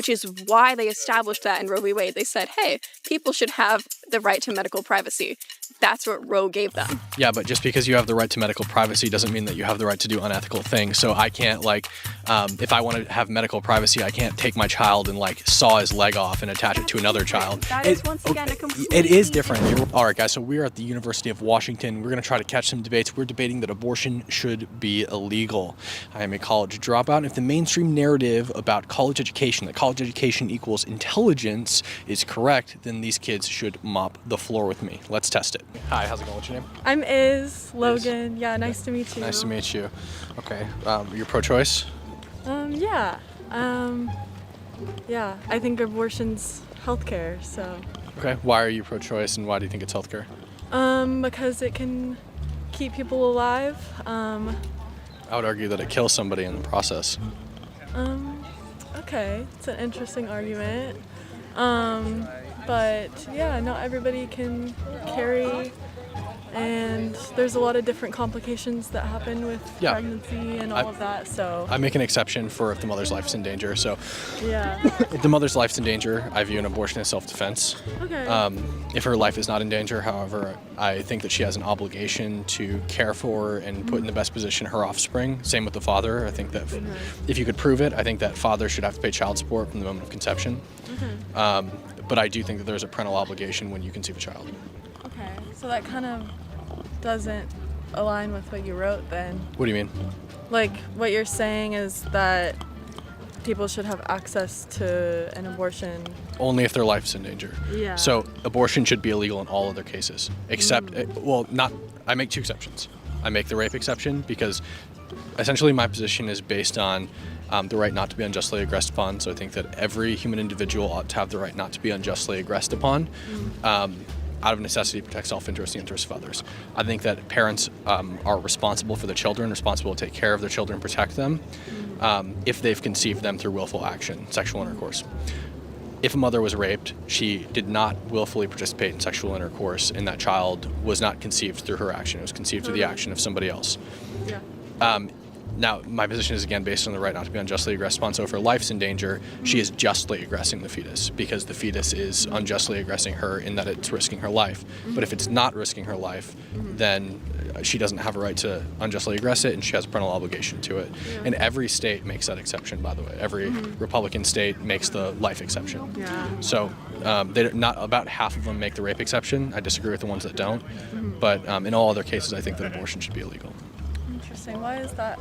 which is why they established that in Roe v. Wade. They said, hey, people should have the right to medical privacy. That's what Roe gave them. Yeah, but just because you have the right to medical privacy doesn't mean that you have the right to do unethical things. So I can't, if I want to have medical privacy, I can't take my child and, saw his leg off and attach it to another child. That is, once again, a completely... It is different. All right, guys, so we're at the University of Washington. We're going to try to catch some debates. We're debating that abortion should be illegal. I am a college dropout, and if the mainstream narrative about college education, that college education equals intelligence, is correct, then these kids should mop the floor with me. Let's test it. Hi, how's it going? What's your name? I'm Logan. Yeah, nice to meet you. Nice to meet you. Okay, you're pro-choice? Yeah. Yeah, I think abortion's healthcare, so. Okay, why are you pro-choice and why do you think it's healthcare? Because it can keep people alive. I would argue that it kills somebody in the process. Okay, it's an interesting argument. But yeah, not everybody can carry, and there's a lot of different complications that happen with pregnancy and all of that, so. I make an exception for if the mother's life's in danger, so. Yeah. If the mother's life's in danger, I view an abortion as self-defense. Okay. If her life is not in danger, however, I think that she has an obligation to care for and put in the best position her offspring. Same with the father. I think that if you could prove it, I think that father should have to pay child support from the moment of conception. But I do think that there's a parental obligation when you conceive a child. Okay, so that kind of doesn't align with what you wrote then. What do you mean? Like, what you're saying is that people should have access to an abortion. Only if their life's in danger. Yeah. So abortion should be illegal in all other cases, except, I make two exceptions. I make the rape exception because essentially my position is based on the right not to be unjustly aggressed upon. So I think that every human individual ought to have the right not to be unjustly aggressed upon. Out of necessity, protect self-interest, the interests of others. I think that parents are responsible for their children, responsible to take care of their children, protect them, if they've conceived them through willful action, sexual intercourse. If a mother was raped, she did not willfully participate in sexual intercourse, and that child was not conceived through her action. It was conceived through the action of somebody else. Yeah. Now, my position is, again, based on the right not to be unjustly aggressed upon. So if her life's in danger, she is justly aggressing the fetus because the fetus is unjustly aggressing her in that it's risking her life. But if it's not risking her life, then she doesn't have a right to unjustly aggress it, and she has a parental obligation to it. Yeah. And every state makes that exception, by the way. Every Republican state makes the life exception. Yeah. So not about half of them make the rape exception. I disagree with the ones that don't. But in all other cases, I think that abortion should be illegal. Interesting. Why is that?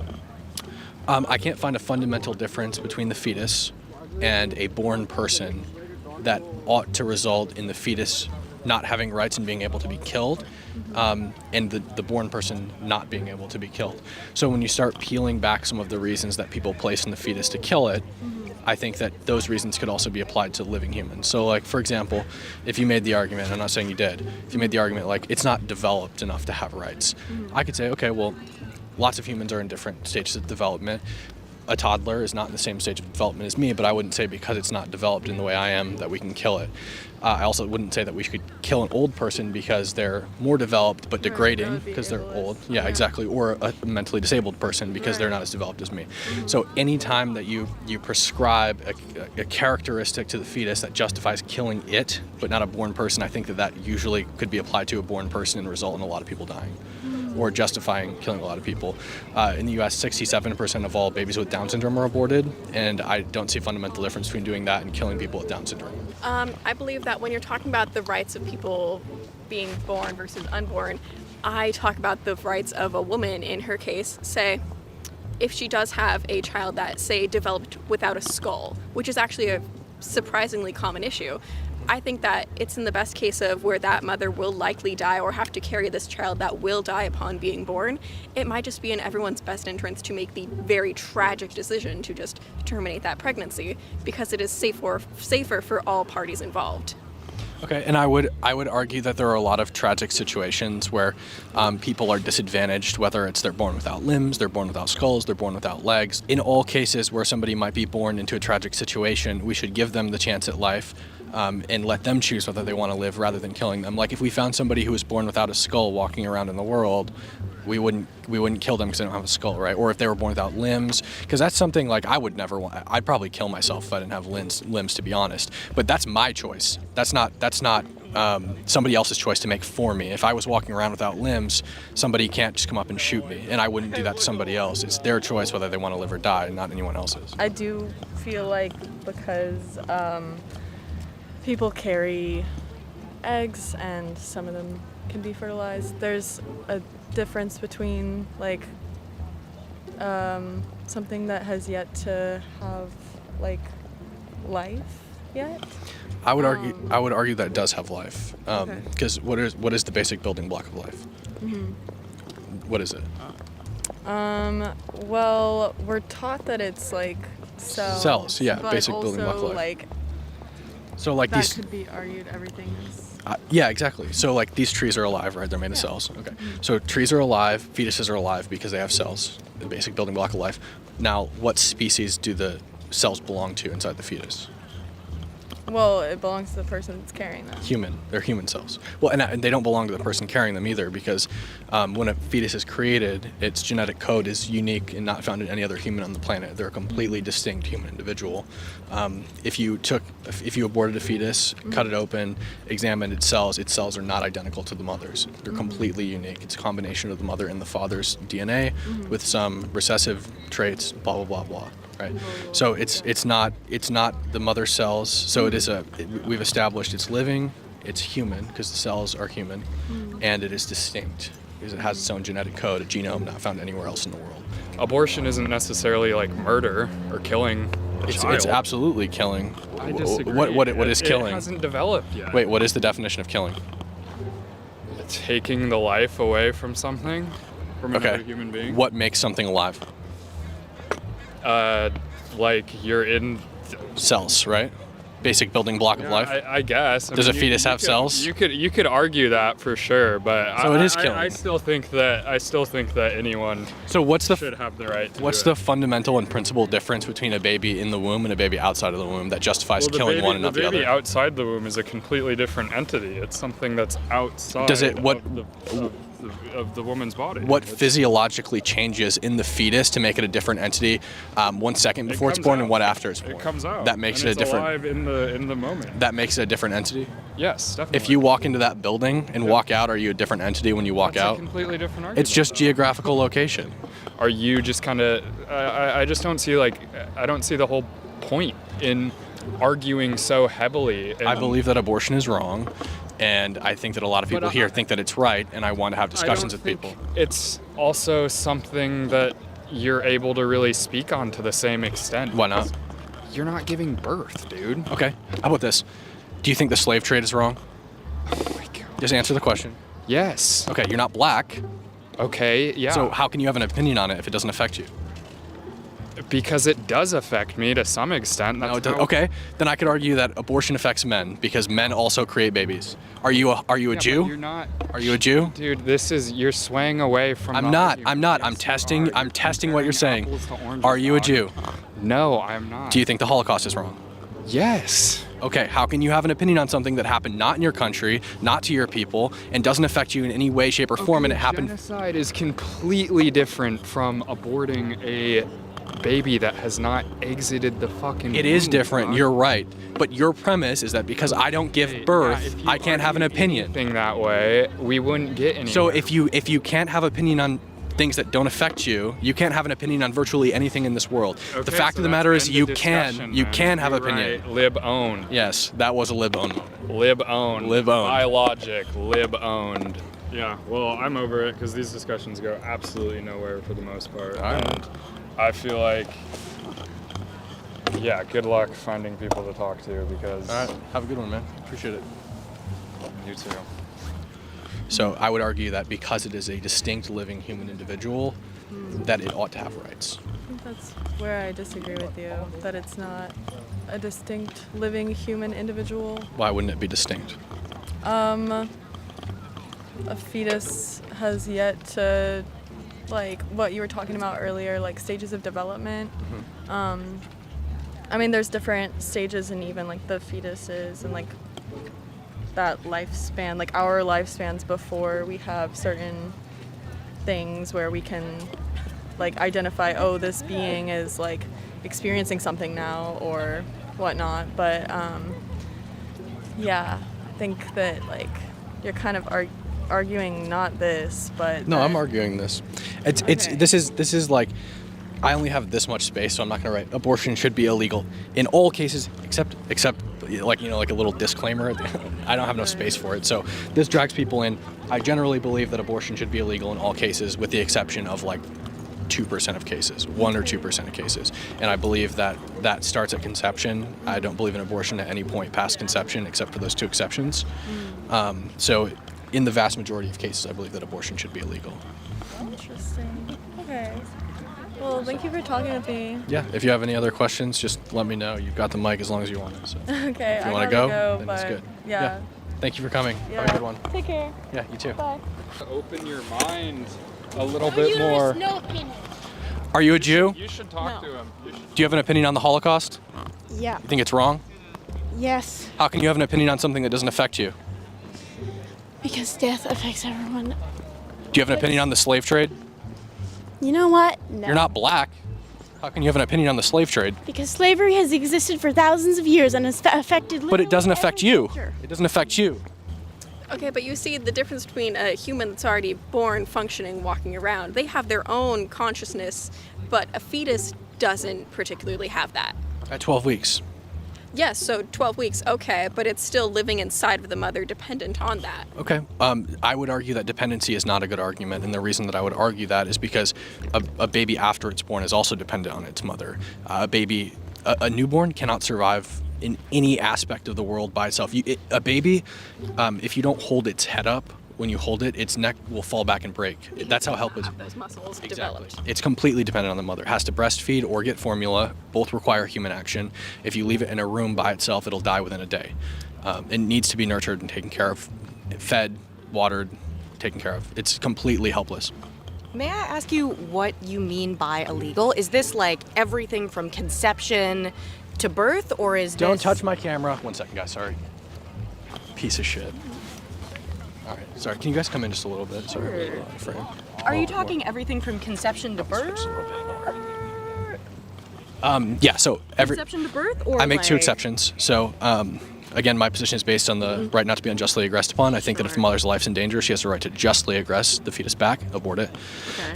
I can't find a fundamental difference between the fetus and a born person that ought to result in the fetus not having rights and being able to be killed, and the born person not being able to be killed. So when you start peeling back some of the reasons that people place in the fetus to kill it, I think that those reasons could also be applied to living humans. So, for example, if you made the argument, I'm not saying you did, if you made the argument, it's not developed enough to have rights, I could say, okay, well, lots of humans are in different stages of development. A toddler is not in the same stage of development as me, but I wouldn't say because it's not developed in the way I am that we can kill it. I also wouldn't say that we could kill an old person because they're more developed but degrading because they're old. Yeah, exactly. Or a mentally disabled person because they're not as developed as me. So anytime that you prescribe a characteristic to the fetus that justifies killing it but not a born person, I think that usually could be applied to a born person and result in a lot of people dying, or justifying killing a lot of people. In the U.S., 67% of all babies with Down syndrome are aborted, and I don't see a fundamental difference between doing that and killing people with Down syndrome. I believe that when you're talking about the rights of people being born versus unborn, I talk about the rights of a woman in her case. Say, if she does have a child that, say, developed without a skull, which is actually a surprisingly common issue, I think that it's in the best case of where that mother will likely die or have to carry this child that will die upon being born. It might just be in everyone's best interest to make the very tragic decision to just terminate that pregnancy because it is safer for all parties involved. Okay, and I would argue that there are a lot of tragic situations where people are disadvantaged, whether it's they're born without limbs, they're born without skulls, they're born without legs. In all cases where somebody might be born into a tragic situation, we should give them the chance at life and let them choose whether they want to live rather than killing them. Like if we found somebody who was born without a skull walking around in the world, we wouldn't kill them because they don't have a skull, right? Or if they were born without limbs, because that's something like I would never want. I'd probably kill myself if I didn't have limbs, to be honest. But that's my choice. That's not somebody else's choice to make for me. If I was walking around without limbs, somebody can't just come up and shoot me, and I wouldn't do that to somebody else. It's their choice whether they want to live or die, not anyone else's. I do feel like because people carry eggs and some of them can be fertilized, there's a difference between like something that has yet to have like life yet. I would argue that it does have life, because what is the basic building block of life? Mm-hmm. What is it? Well, we're taught that it's like cells. Cells, yeah, but basic building block of life. Like, so like that these. could be argued everything is. Yeah, exactly. So like these trees are alive, right? They're made of cells. Okay. So trees are alive, fetuses are alive because they have cells, the basic building block of life. Now, what species do the cells belong to inside the fetus? Well, it belongs to the person that's carrying them. Human. They're human cells. Well, and they don't belong to the person carrying them either, because when a fetus is created, its genetic code is unique and not found in any other human on the planet. They're a completely distinct human individual. If you aborted a fetus, cut it open, examined its cells are not identical to the mother's. They're completely unique. It's a combination of the mother and the father's DNA with some recessive traits, blah, blah, blah, blah. Right. So it's not the mother cells. So we've established it's living, it's human because the cells are human, and it is distinct because it has its own genetic code, a genome not found anywhere else in the world. Abortion isn't necessarily like murder or killing a child. It's absolutely killing. I disagree. What is killing? It hasn't developed yet. Wait, what is the definition of killing? Taking the life away from something, from another human being. What makes something alive? Like you're in cells, right? Basic building block of life. I guess. Does a fetus have cells? You could argue that for sure, but so it is killing. I still think that anyone should have the right to what's do the fundamental and principal difference between a baby in the womb and a baby outside of the womb that justifies killing one and not the other? The baby outside the womb is a completely different entity. It's something that's outside of the woman's body. What physiologically changes in the fetus to make it a different entity 1 second before it's born and what after it's born? It comes out. That makes it a different. Alive in the moment. That makes it a different entity. Yes, definitely. If you walk into that building and walk out, are you a different entity when you walk out? It's a completely different argument. It's just geographical location. Are you just kind of? I just don't see I don't see the whole point in arguing so heavily. I believe that abortion is wrong. And I think that a lot of people here think that it's right, and I want to have discussions with people. It's also something that you're able to really speak on to the same extent. Why not? You're not giving birth, dude. Okay. How about this? Do you think the slave trade is wrong? Oh my God. Just answer the question. Yes. Okay, you're not black. Okay, yeah. So how can you have an opinion on it if it doesn't affect you? Because it does affect me to some extent. Okay, then I could argue that abortion affects men because men also create babies. Are you a Jew? You're not. Are you a Jew? Dude, you're swaying away from. I'm not. I'm testing. I'm testing what you're saying. Are you a Jew? No, I'm not. Do you think the Holocaust is wrong? Yes. Okay, how can you have an opinion on something that happened not in your country, not to your people, and doesn't affect you in any way, shape, or form, and it happened? Genocide is completely different from aborting a baby that has not exited the fucking It is womb, different, dog. You're right. But your premise is that because I don't give birth, I can't have an opinion. That way, we wouldn't get anywhere. So if you can't have opinion on things that don't affect you, you can't have an opinion on virtually anything in this world. Okay, the fact of the matter is you can have opinion. Right. Lib owned. Yes, that was a lib owned moment. Lib owned. Lib owned. Biologic. Lib owned. Yeah, well, I'm over it because these discussions go absolutely nowhere for the most part. And I feel like, yeah, good luck finding people to talk to because... All right, have a good one, man. Appreciate it. You too. So I would argue that because it is a distinct living human individual, that it ought to have rights. I think that's where I disagree with you, that it's not a distinct living human individual. Why wouldn't it be distinct? A fetus has yet to, like what you were talking about earlier, like stages of development. I mean, there's different stages in even like the fetuses and like that lifespan, like our lifespans before we have certain things where we can like identify, oh, this being is like experiencing something now or whatnot. But yeah, I think that like you're kind of arguing not this, but No, I'm arguing this. It's Okay. this is like, I only have this much space, so I'm not going to write abortion should be illegal in all cases except like, you know, like a little disclaimer. I don't have enough space for it. So this drags people in. I generally believe that abortion should be illegal in all cases with the exception of like 2% of cases, 1 or 2% of cases. And I believe that that starts at conception. I don't believe in abortion at any point past conception except for those 2 exceptions. So in the vast majority of cases, I believe that abortion should be illegal. Interesting. Okay. Well, thank you for talking with me. Yeah, if you have any other questions, just let me know. You've got the mic as long as you want it. So Okay. if you I want to gotta go, then but it's good. Yeah. Thank you for coming. Yeah. Have a good one. Take care. Yeah, you too. Bye. Open your mind a little bit more. No opinion. Are you a Jew? You should talk to him. You should. Do you have an opinion on the Holocaust? Yeah. You think it's wrong? Yes. How can you have an opinion on something that doesn't affect you? Because death affects everyone. Do you have an opinion on the slave trade? You know what? No. You're not black. How can you have an opinion on the slave trade? Because slavery has existed for thousands of years and has affected. But it doesn't affect you. Sure. It doesn't affect you. Okay, but you see the difference between a human that's already born, functioning, walking around. They have their own consciousness, but a fetus doesn't particularly have that. At 12 weeks. Yes, so 12 weeks, okay, but it's still living inside of the mother, dependent on that. Okay. I would argue that dependency is not a good argument, and the reason that I would argue that is because a baby after it's born is also dependent on its mother. A newborn cannot survive in any aspect of the world by itself. A baby, if you don't hold its head up when you hold it, its neck will fall back and break. That's how helpless. Have those muscles Exactly. developed. It's completely dependent on the mother. It has to breastfeed or get formula. Both require human action. If you leave it in a room by itself, it'll die within a day. It needs to be nurtured and taken care of, fed, watered, taken care of. It's completely helpless. May I ask you what you mean by illegal? Is this like everything from conception to birth, or is Don't this... touch my camera. 1 second, guys. Sorry. Piece of shit. All right. Sorry. Can you guys come in just a little bit? Sorry. A little out of frame. Are you talking everything from conception to birth? Just a little bit more. Yeah. So Conception to birth, or I make 2 like- exceptions. So, again, my position is based on the right not to be unjustly aggressed upon. I think that if the mother's life's in danger, she has the right to justly aggress the fetus back, abort it.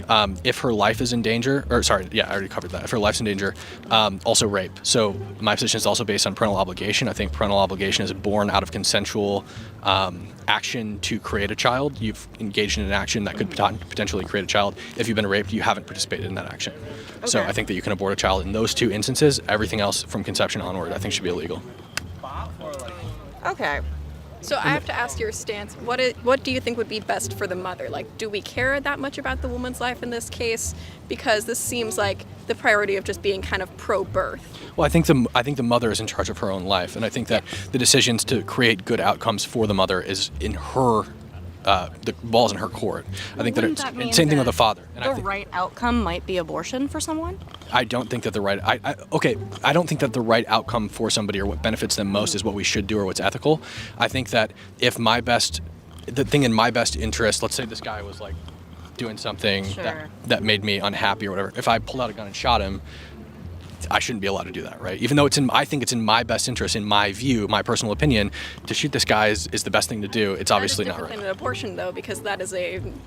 Okay. If her life is in danger, or sorry, yeah, I already covered that. If her life's in danger, also rape. So my position is also based on parental obligation. I think parental obligation is born out of consensual action to create a child. You've engaged in an action that could potentially create a child. If you've been raped, you haven't participated in that action. So Okay. I think that you can abort a child in those 2 instances. Everything else from conception onward, I think, should be illegal. Okay. So I have to ask your stance. What do you think would be best for the mother? Like, do we care that much about the woman's life in this case? Because this seems like the priority of just being kind of pro-birth. Well, I think the mother is in charge of her own life, and I think that the decisions to create good outcomes for the mother is in her. The ball's in her court. I think that Wouldn't it's that mean same thing with that the father. And I The think, right outcome might be abortion for someone? I don't think that the right. I don't think that the right outcome for somebody or what benefits them most is what we should do or what's ethical. I think that if the thing in my best interest, let's say this guy was like doing something Sure. that made me unhappy or whatever. If I pulled out a gun and shot him, I shouldn't be allowed to do that, right? Even though I think it's in my best interest, in my view, my personal opinion, to shoot this guy is the best thing to do. It's obviously that not is different right. than an abortion, though, because that is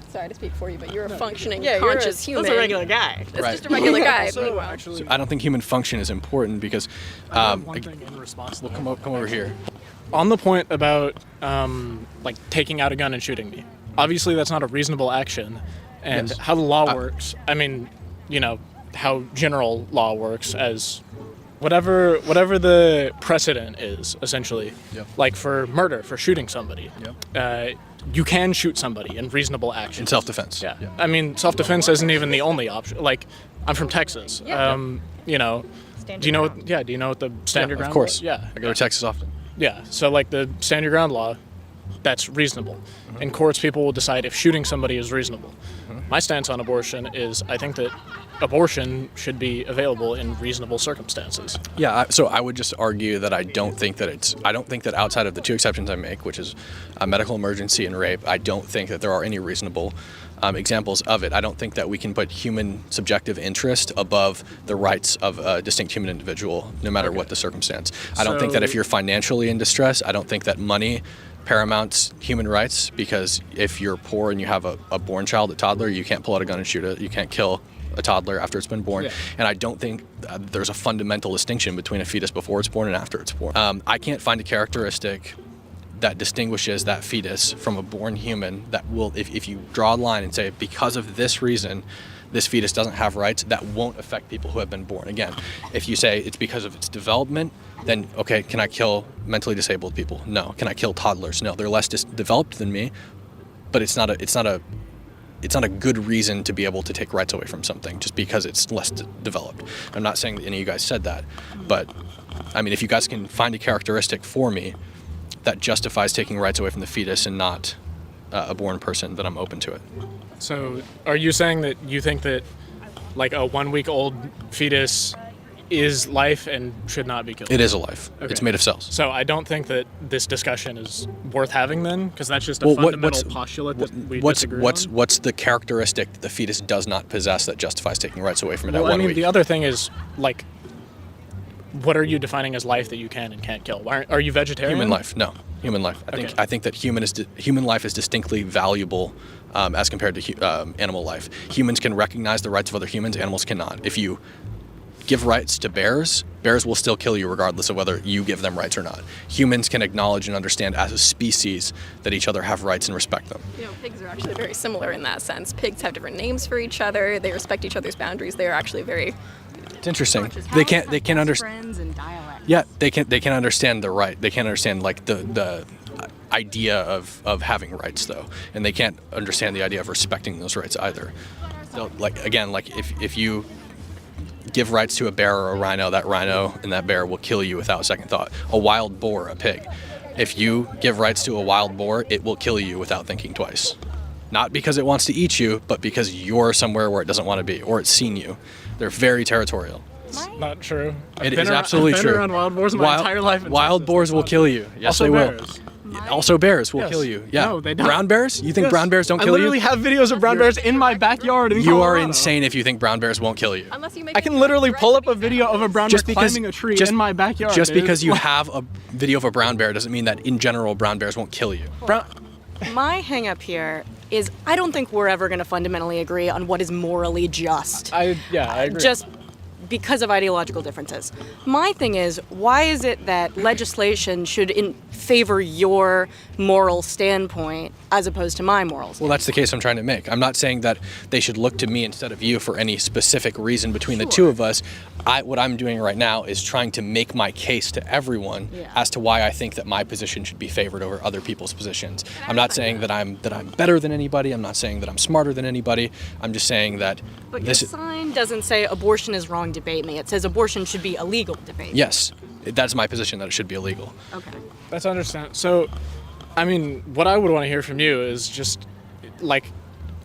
sorry to speak for you, but you're a functioning, Yeah, conscious human. That's a regular guy. It's Right. just a regular guy. So Meanwhile. actually, So I don't think human function is important because One thing in response to we'll that. come over here. On the point about like taking out a gun and shooting me, obviously that's not a reasonable action, and Yes. how the law works. I mean, you know how general law works as whatever the precedent is essentially. Yep. Like for murder, for shooting somebody, you can shoot somebody in reasonable action. In self-defense. Yeah. I mean, self-defense isn't even the only option. Like, I'm from Texas. You know, Stand do you your know? ground. Yeah. Do you know what the stand your Of ground? course. law- Yeah. I go to Texas often. Yeah. So like the stand your ground law, that's reasonable. In courts, people will decide if shooting somebody is reasonable. My stance on abortion is I think that abortion should be available in reasonable circumstances. Yeah, so I would just argue that I don't think that outside of the two exceptions I make, which is a medical emergency and rape, I don't think that there are any reasonable examples of it. I don't think that we can put human subjective interest above the rights of a distinct human individual, no matter what the circumstance. I don't think that if you're financially in distress, I don't think that money paramounts human rights, because if you're poor and you have a born child, a toddler, you can't pull out a gun and shoot it. You can't kill a toddler after it's been born. Yeah. And I don't think there's a fundamental distinction between a fetus before it's born and after it's born. I can't find a characteristic that distinguishes that fetus from a born human that will, if you draw a line and say, because of this reason, this fetus doesn't have rights, that won't affect people who have been born. Again, if you say it's because of its development, then okay, can I kill mentally disabled people? No. Can I kill toddlers? No. They're less developed than me, but it's not a good reason to be able to take rights away from something just because it's less developed. I'm not saying that any of you guys said that, but I mean, if you guys can find a characteristic for me that justifies taking rights away from the fetus and not a born person, then I'm open to it. So are you saying that you think that like a 1-week-old fetus is life and should not be killed? It is a life. Okay. It's made of cells. So I don't think that this discussion is worth having then, because that's just a fundamental postulate that we disagree on. What's the characteristic that the fetus does not possess that justifies taking rights away from it at 1 week? The other thing is, like, what are you defining as life that you can and can't kill? Are you vegetarian? Human life, no. Human life. I think that human life is distinctly valuable as compared to animal life. Humans can recognize the rights of other humans. Animals cannot. If you give rights to bears will still kill you regardless of whether you give them rights or not. Humans can acknowledge and understand as a species that each other have rights and respect them. You know, pigs are actually very similar in that sense. Pigs have different names for each other. They respect each other's boundaries. They are actually very... It's interesting. They can understand. Friends and dialect. Yeah, they can understand the right. They can't understand like the idea of having rights though, and they can't understand the idea of respecting those rights either. So, like if you give rights to a bear or a rhino, that rhino and that bear will kill you without a second thought. A wild boar, a pig. If you give rights to a wild boar, it will kill you without thinking twice. Not because it wants to eat you, but because you're somewhere where it doesn't want to be, or it's seen you. They're very territorial. It's not true. It is absolutely true. I've been around wild boars my entire life. Wild boars will kill you. Yes, they will. Also, bears will kill you. Yeah. No, they don't. Brown bears? You think brown bears don't kill you? I literally have videos of brown bears in my backyard in You Colorado. are insane if you think brown bears won't kill you. Unless you make I can literally pull up a video of a brown bear climbing a tree in my backyard. Just because you have a video of a brown bear doesn't mean that in general brown bears won't kill you. My hang up here is I don't think we're ever going to fundamentally agree on what is morally just. I agree. Just because of ideological differences. My thing is, why is it that legislation should favor your moral standpoint as opposed to my morals? Well, that's the case I'm trying to make. I'm not saying that they should look to me instead of you for any specific reason between the two of us. What I'm doing right now is trying to make my case to everyone as to why I think that my position should be favored over other people's positions. I'm not saying that I'm better than anybody. I'm not saying that I'm smarter than anybody. I'm just saying that But your sign doesn't say abortion is wrong, debate me. It says abortion should be illegal, debate me. Yes, that's my position, that it should be illegal. Okay. That's understandable. So, I mean, what I would want to hear from you is just, like,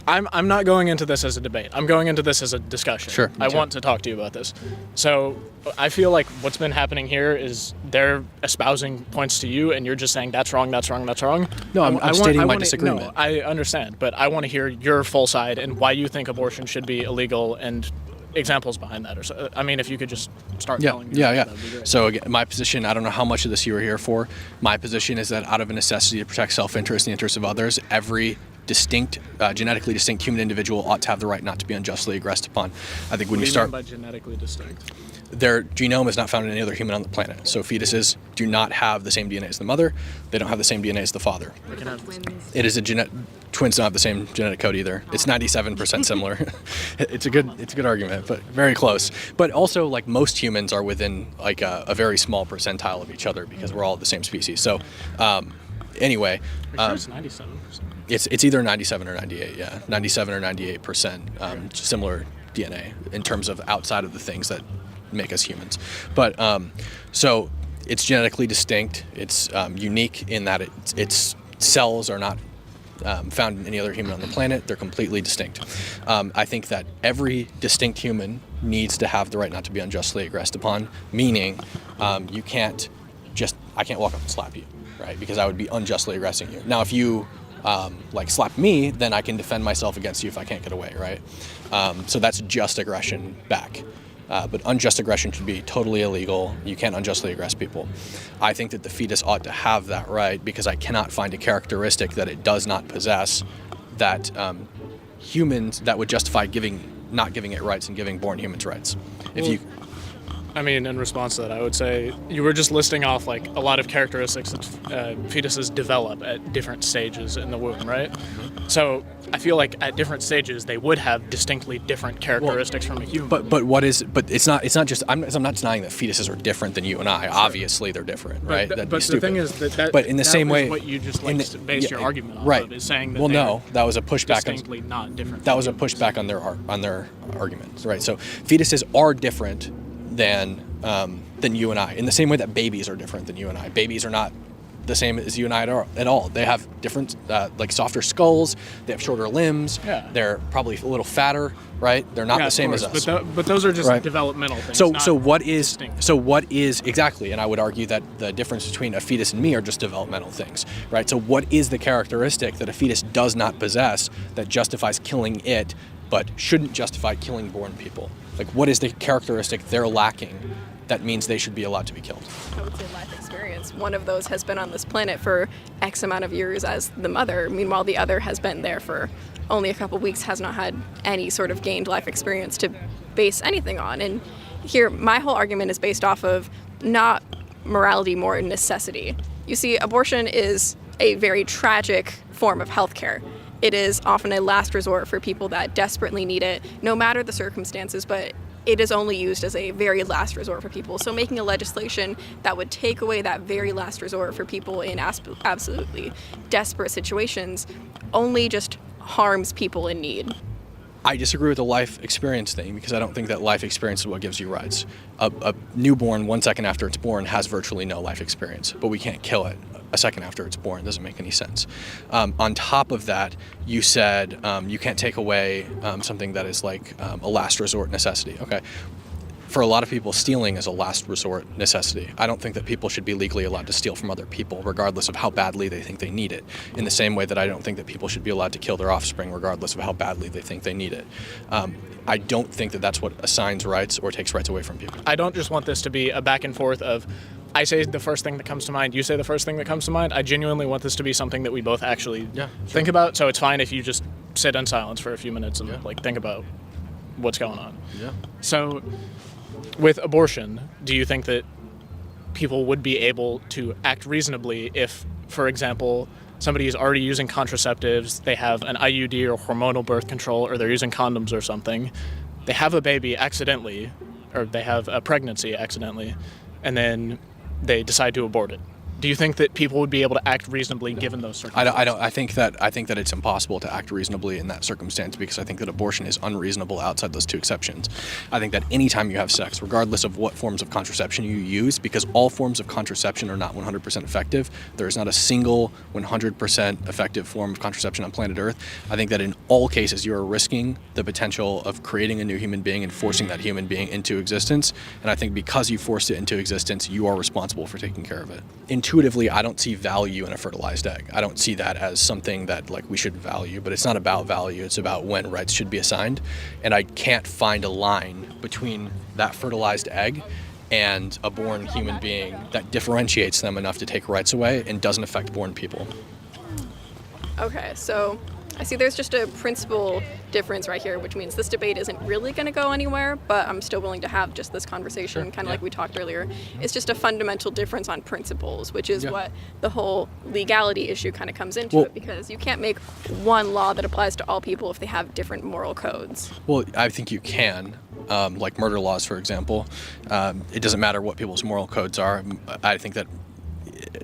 I'm not going into this as a debate. I'm going into this as a discussion. Sure. I want to talk to you about this. So, I feel like what's been happening here is they're espousing points to you, and you're just saying that's wrong, that's wrong, that's wrong. No, I'm stating my disagreement. No, I understand, but I want to hear your full side and why you think abortion should be illegal and examples behind that. Or so, I mean, if you could just start telling me. Yeah. So again, my position, I don't know how much of this you were here for. My position is that out of a necessity to protect self-interest and the interests of others, every genetically distinct human individual ought to have the right not to be unjustly aggressed upon. I think when you start by genetically distinct, their genome is not found in any other human on the planet. So fetuses do not have the same DNA as the mother. They don't have the same DNA as the father. It is twins don't have the same genetic code either. It's 97% similar. It's a good argument, but very close. But also, like, most humans are within like a very small percentile of each other because we're all the same species. So anyway, it's 97%. It's either 97 or 98. Yeah, 97 or 98% similar DNA in terms of outside of the things that make us humans. But so it's genetically distinct. It's unique in that its cells are not found in any other human on the planet. They're completely distinct. I think that every distinct human needs to have the right not to be unjustly aggressed upon, meaning you can't just, I can't walk up and slap you, right? Because I would be unjustly aggressing you. Now, if you like slap me, then I can defend myself against you if I can't get away, right? So that's just aggression back. But unjust aggression should be totally illegal. You can't unjustly aggress people. I think that the fetus ought to have that right because I cannot find a characteristic that it does not possess that humans that would justify not giving it rights and giving born humans rights. I mean, in response to that, I would say you were just listing off like a lot of characteristics that fetuses develop at different stages in the womb, right? So I feel like at different stages they would have distinctly different characteristics from a human. But it's not just I'm not denying that fetuses are different than you and I. Sure. Obviously they're different, right? But the thing is that but in the same way, what you just based your argument on, right? Is saying that that was a pushback. Distinctly not different. That was a pushback on their arguments, right? So fetuses are different than you and I, in the same way that babies are different than you and I. Babies are not the same as you and I at all. They have different, like softer skulls. They have shorter limbs. Yeah. They're probably a little fatter, right? They're not the same as us. But those are just developmental things. So what is exactly? And I would argue that the difference between a fetus and me are just developmental things, right? So what is the characteristic that a fetus does not possess that justifies killing it, but shouldn't justify killing born people? Like, what is the characteristic they're lacking that means they should be allowed to be killed? I would say life experience. One of those has been on this planet for X amount of years as the mother. Meanwhile, the other has been there for only a couple weeks, has not had any sort of gained life experience to base anything on. And here, my whole argument is based off of not morality, more necessity. You see, abortion is a very tragic form of healthcare. It is often a last resort for people that desperately need it, no matter the circumstances, but it is only used as a very last resort for people. So making a legislation that would take away that very last resort for people in absolutely desperate situations only just harms people in need. I disagree with the life experience thing because I don't think that life experience is what gives you rights. A newborn 1 second after it's born has virtually no life experience, but we can't kill it a second after it's born. It doesn't make any sense. On top of that, you said you can't take away something that is like a last resort necessity. Okay. For a lot of people, stealing is a last resort necessity. I don't think that people should be legally allowed to steal from other people, regardless of how badly they think they need it. In the same way that I don't think that people should be allowed to kill their offspring, regardless of how badly they think they need it. I don't think that that's what assigns rights or takes rights away from people. I don't just want this to be a back and forth of I say the first thing that comes to mind, you say the first thing that comes to mind. I genuinely want this to be something that we both actually think about. So it's fine if you just sit in silence for a few minutes and think about what's going on. Yeah. So with abortion, do you think that people would be able to act reasonably if, for example, somebody is already using contraceptives, they have an IUD or hormonal birth control, or they're using condoms or something, they have a baby accidentally, or they have a pregnancy accidentally, and then they decide to abort it? Do you think that people would be able to act reasonably given those circumstances? I think that it's impossible to act reasonably in that circumstance because I think that abortion is unreasonable outside those two exceptions. I think that anytime you have sex, regardless of what forms of contraception you use, because all forms of contraception are not 100% effective, there is not a single 100% effective form of contraception on planet Earth. I think that in all cases you are risking the potential of creating a new human being and forcing that human being into existence. And I think because you forced it into existence, you are responsible for taking care of it. Intuitively, I don't see value in a fertilized egg. I don't see that as something that we should value, but it's not about value. It's about when rights should be assigned. And I can't find a line between that fertilized egg and a born human being that differentiates them enough to take rights away and doesn't affect born people. Okay, so I see there's just a principle difference right here, which means this debate isn't really going to go anywhere, but I'm still willing to have just this conversation, kind of like we talked earlier. It's just a fundamental difference on principles, which is what the whole legality issue kind of comes into it, because you can't make one law that applies to all people if they have different moral codes. Well, I think you can. Like murder laws, for example. It doesn't matter what people's moral codes are. I think that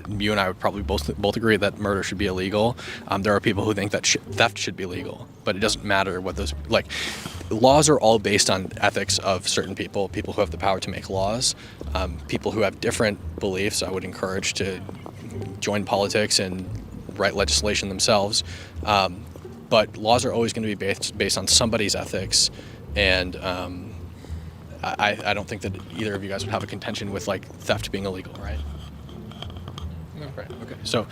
you and I would probably both agree that murder should be illegal. There are people who think that theft should be legal, but it doesn't matter what those laws are all based on ethics of certain people who have the power to make laws. People who have different beliefs, I would encourage to join politics and write legislation themselves. But laws are always going to be based on somebody's ethics, and I don't think that either of you guys would have a contention with like theft being illegal, right? No. Right. Okay. So,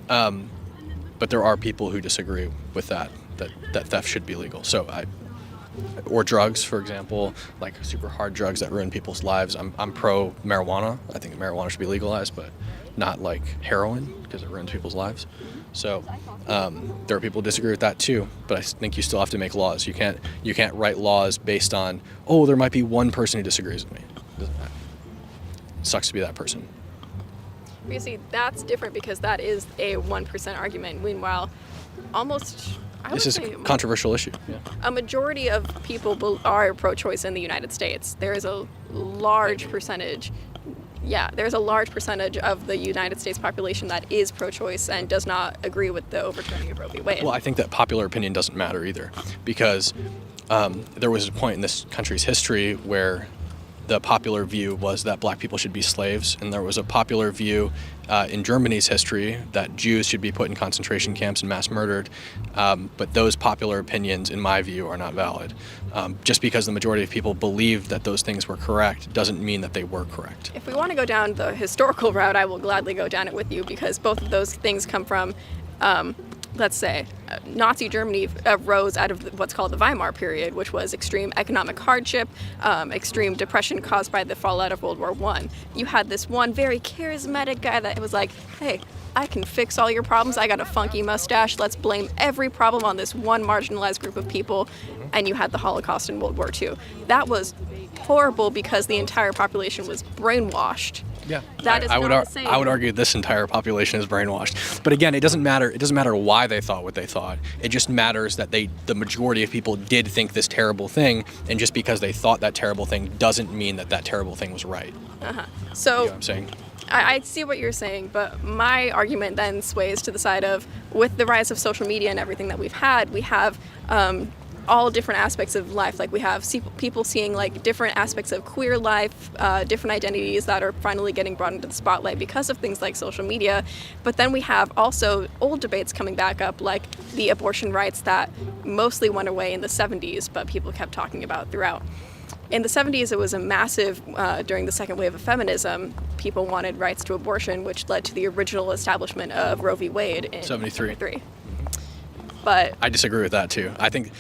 but there are people who disagree with that theft should be legal. So or drugs, for example, like super hard drugs that ruin people's lives. I'm pro marijuana. I think marijuana should be legalized, but not like heroin because it ruins people's lives. So there are people who disagree with that too. But I think you still have to make laws. You can't write laws based on, oh, there might be one person who disagrees with me. Doesn't matter. Sucks to be that person. You see, that's different because that is a 1% argument. Meanwhile, This is a controversial issue. Yeah. A majority of people are pro-choice in the United States. There is a large percentage. Yeah, there's a large percentage of the United States population that is pro-choice and does not agree with the overturning of Roe v. Wade. Well, I think that popular opinion doesn't matter either, because there was a point in this country's history where the popular view was that black people should be slaves, and there was a popular view in Germany's history that Jews should be put in concentration camps and mass murdered. But those popular opinions, in my view, are not valid. Just because the majority of people believe that those things were correct doesn't mean that they were correct. If we want to go down the historical route, I will gladly go down it with you, because both of those things come from, let's say, Nazi Germany arose out of what's called the Weimar period, which was extreme economic hardship, extreme depression caused by the fallout of World War I. You had this one very charismatic guy that was like, hey, I can fix all your problems. I got a funky mustache. Let's blame every problem on this one marginalized group of people. And you had the Holocaust in World War II. That was horrible because the entire population was brainwashed. Yeah, that is I would argue argue this entire population is brainwashed. But again, it doesn't matter. It doesn't matter why they thought what they thought. It just matters that the majority of people did think this terrible thing, and just because they thought that terrible thing doesn't mean that terrible thing was right. So You know what I'm saying? I see what you're saying, but my argument then sways to the side of, with the rise of social media and everything that we've had, we have all different aspects of life. Like, we have people seeing like different aspects of queer life, different identities that are finally getting brought into the spotlight because of things like social media. But then we have also old debates coming back up, like the abortion rights that mostly went away in the 70s, but people kept talking about throughout. In the 70s, it was a massive, during the second wave of feminism, people wanted rights to abortion, which led to the original establishment of Roe v. Wade in 73. But I disagree with that too. I think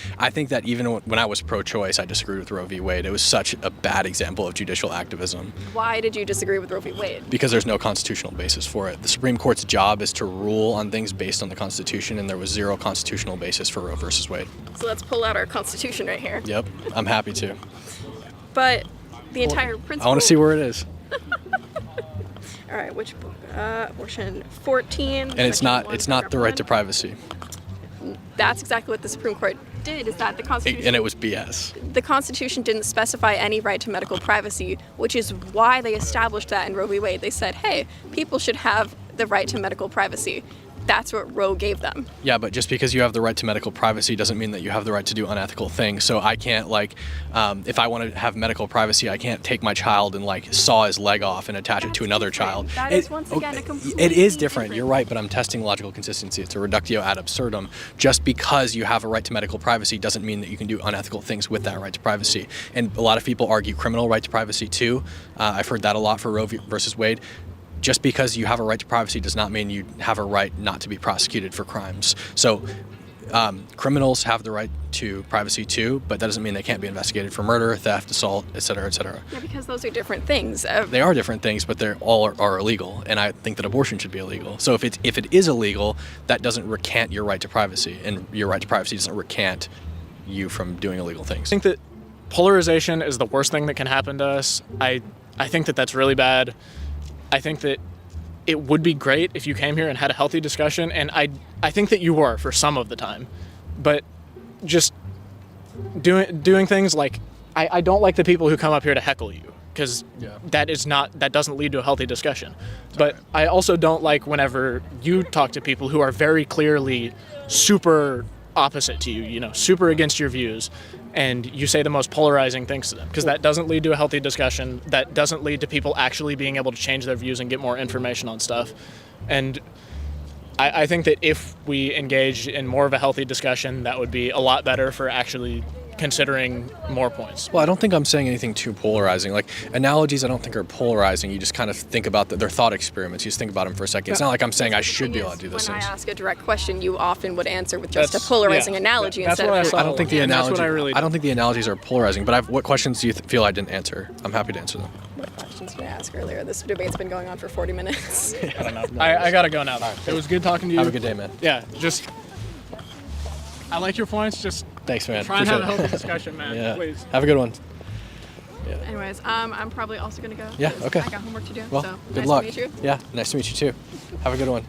that even when I was pro-choice, I disagreed with Roe v. Wade. It was such a bad example of judicial activism. Why did you disagree with Roe v. Wade? Because there's no constitutional basis for it. The Supreme Court's job is to rule on things based on the Constitution, and there was zero constitutional basis for Roe versus Wade. So let's pull out our Constitution right here. Yep, I'm happy to. But the entire principle... I want to see where it is. All right, which book? Abortion 14. And it's not the right to privacy. That's exactly what the Supreme Court did, is that the Constitution... And it was BS. The Constitution didn't specify any right to medical privacy, which is why they established that in Roe v. Wade. They said, hey, people should have the right to medical privacy. That's what Roe gave them. Yeah, but just because you have the right to medical privacy doesn't mean that you have the right to do unethical things. So I can't, if I want to have medical privacy, I can't take my child and, saw his leg off and attach it to another child. That is, once again, a completely It is different. You're right, but I'm testing logical consistency. It's a reductio ad absurdum. Just because you have a right to medical privacy doesn't mean that you can do unethical things with that right to privacy. And a lot of people argue criminal right to privacy, too. I've heard that a lot for Roe versus Wade. Just because you have a right to privacy does not mean you have a right not to be prosecuted for crimes. So criminals have the right to privacy too, but that doesn't mean they can't be investigated for murder, theft, assault, et cetera, et cetera. Yeah, because those are different things. They are different things, but they're all are illegal, and I think that abortion should be illegal. So if it is illegal, that doesn't recant your right to privacy, and your right to privacy doesn't recant you from doing illegal things. I think that polarization is the worst thing that can happen to us. I think that that's really bad. I think that it would be great if you came here and had a healthy discussion, and I think that you were for some of the time, but just doing things like, I don't like the people who come up here to heckle you, because that doesn't lead to a healthy discussion. But I also don't like whenever you talk to people who are very clearly super opposite to you, super against your views, and you say the most polarizing things to them, because that doesn't lead to a healthy discussion. That doesn't lead to people actually being able to change their views and get more information on stuff. And I think that if we engage in more of a healthy discussion, that would be a lot better for actually considering more points. Well, I don't think I'm saying anything too polarizing. Like, analogies I don't think are polarizing. You just kind of think about their thought experiments. You just think about them for a second. It's not like I'm saying I should be able to do those When things. I ask a direct question, you often would answer with just That's- a polarizing yeah. analogy That's instead what I of saw. I don't think the And that's analogy. what I really don't think the analogies are polarizing. But what questions do you feel I didn't answer? I'm happy to answer them. what questions did I ask earlier? This debate's been going on for 40 minutes. I don't know. I gotta go now. It was good talking to you. Have a good day, man. Yeah, just I like your points. Just Thanks, man. try and have a Appreciate healthy it. discussion, man. Yeah. Please. Have a good one. Anyways, I'm probably also gonna go. Yeah, 'cause okay. I got homework to do. Well, so good nice luck. to meet you. Yeah, nice to meet you too. Have a good one.